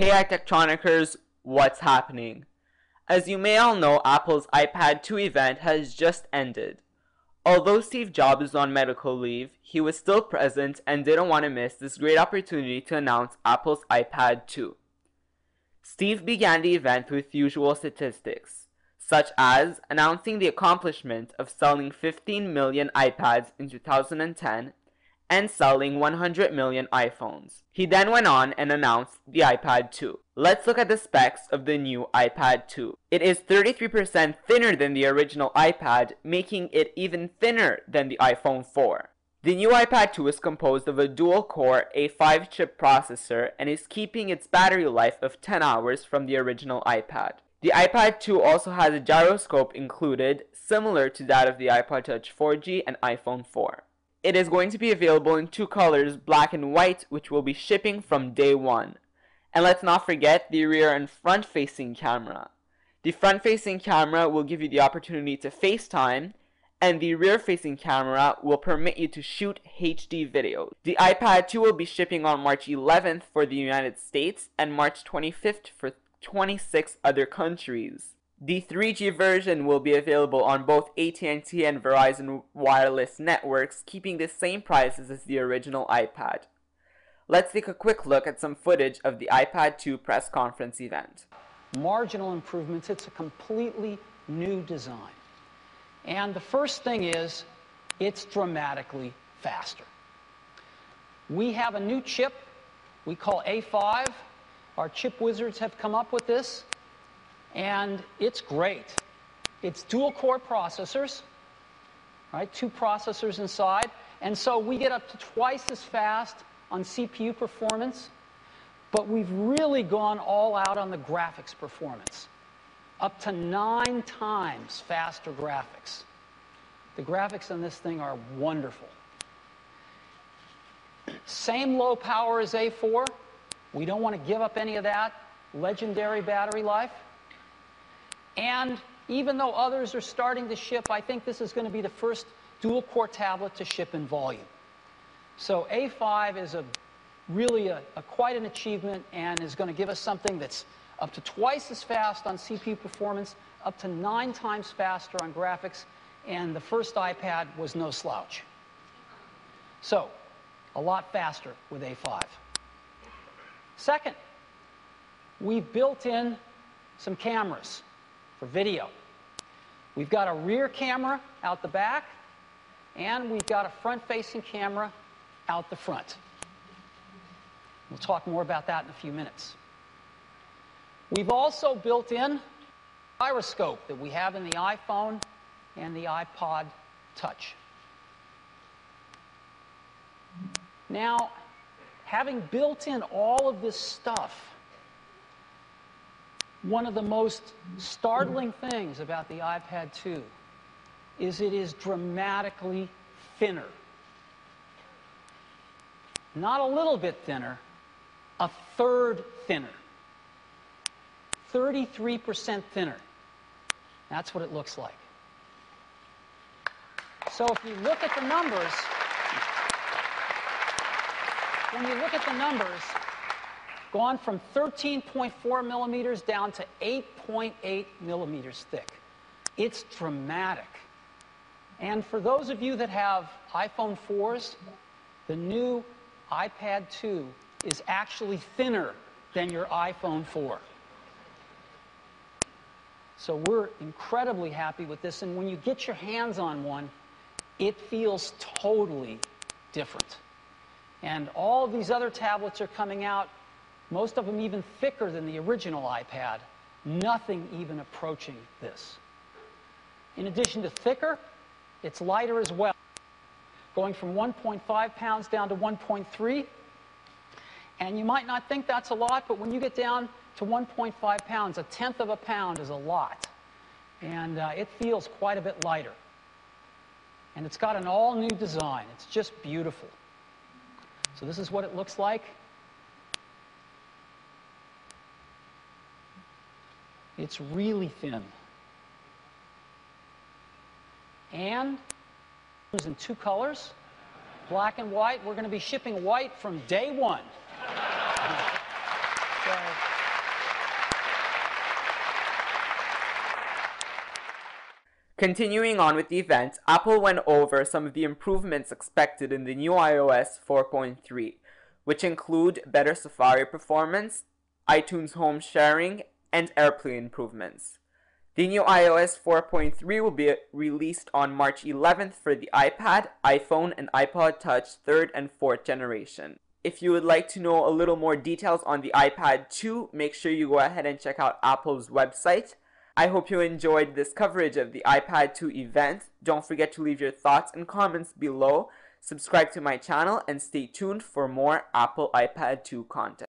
Hey iTechtronicers, what's happening? As you may all know, Apple's iPad 2 event has just ended. Although Steve Jobs is on medical leave, he was still present and didn't want to miss this great opportunity to announce Apple's iPad 2. Steve began the event with usual statistics, such as announcing the accomplishment of selling 15 million iPads in 2010 and selling 100 million iPhones. He then went on and announced the iPad 2. Let's look at the specs of the new iPad 2. It is 33% thinner than the original iPad, making it even thinner than the iPhone 4. The new iPad 2 is composed of a dual-core A5 chip processor and is keeping its battery life of 10 hours from the original iPad. The iPad 2 also has a gyroscope included, similar to that of the iPod Touch 4G and iPhone 4. It is going to be available in two colors, black and white, which will be shipping from day one. And let's not forget the rear and front facing camera. The front facing camera will give you the opportunity to FaceTime, and the rear facing camera will permit you to shoot HD videos. The iPad 2 will be shipping on March 11th for the United States and March 25th for 26 other countries. The 3G version will be available on both AT&T and Verizon wireless networks, keeping the same prices as the original iPad. Let's take a quick look at some footage of the iPad 2 press conference event. Marginal improvements. It's a completely new design. And the first thing is, it's dramatically faster. We have a new chip we call A5. Our chip wizards have come up with this. And it's great. It's dual-core processors, right? Two processors inside. And so we get up to twice as fast on CPU performance, but we've really gone all out on the graphics performance. Up to 9 times faster graphics. The graphics on this thing are wonderful. Same low power as A4. We don't want to give up any of that legendary battery life. And even though others are starting to ship, I think this is going to be the first dual-core tablet to ship in volume. So A5 is really quite an achievement and is going to give us something that's up to twice as fast on CPU performance, up to 9 times faster on graphics, and the first iPad was no slouch. So, a lot faster with A5. Second, we've built in some cameras for video. We've got a rear camera out the back, and we've got a front-facing camera out the front. We'll talk more about that in a few minutes. We've also built in a gyroscope that we have in the iPhone and the iPod Touch. Now, having built in all of this stuff, one of the most startling things about the iPad 2 is it is dramatically thinner. Not a little bit thinner, a third thinner. 33% thinner. That's what it looks like. So if you look at the numbers, when you look at the numbers, gone from 13.4 millimeters down to 8.8 millimeters thick. It's dramatic. And for those of you that have iPhone 4s, the new iPad 2 is actually thinner than your iPhone 4. So we're incredibly happy with this, and when you get your hands on one, it feels totally different. And all of these other tablets are coming out, most of them even thicker than the original iPad, nothing even approaching this. In addition to thicker, it's lighter as well, going from 1.5 pounds down to 1.3. And you might not think that's a lot, but when you get down to 1.5 pounds, 1/10 of a pound is a lot. And it feels quite a bit lighter. And it's got an all-new design. It's just beautiful. So this is what it looks like. It's really thin. And it's in 2 colors, black and white. We're going to be shipping white from day one. So, Continuing on with the event, Apple went over some of the improvements expected in the new iOS 4.3, which include better Safari performance, iTunes home sharing, and AirPlay improvements. The new iOS 4.3 will be released on March 11th for the iPad, iPhone, and iPod Touch 3rd and 4th generation. If you would like to know a little more details on the iPad 2, make sure you go ahead and check out Apple's website. I hope you enjoyed this coverage of the iPad 2 event. Don't forget to leave your thoughts and comments below. Subscribe to my channel and stay tuned for more Apple iPad 2 content.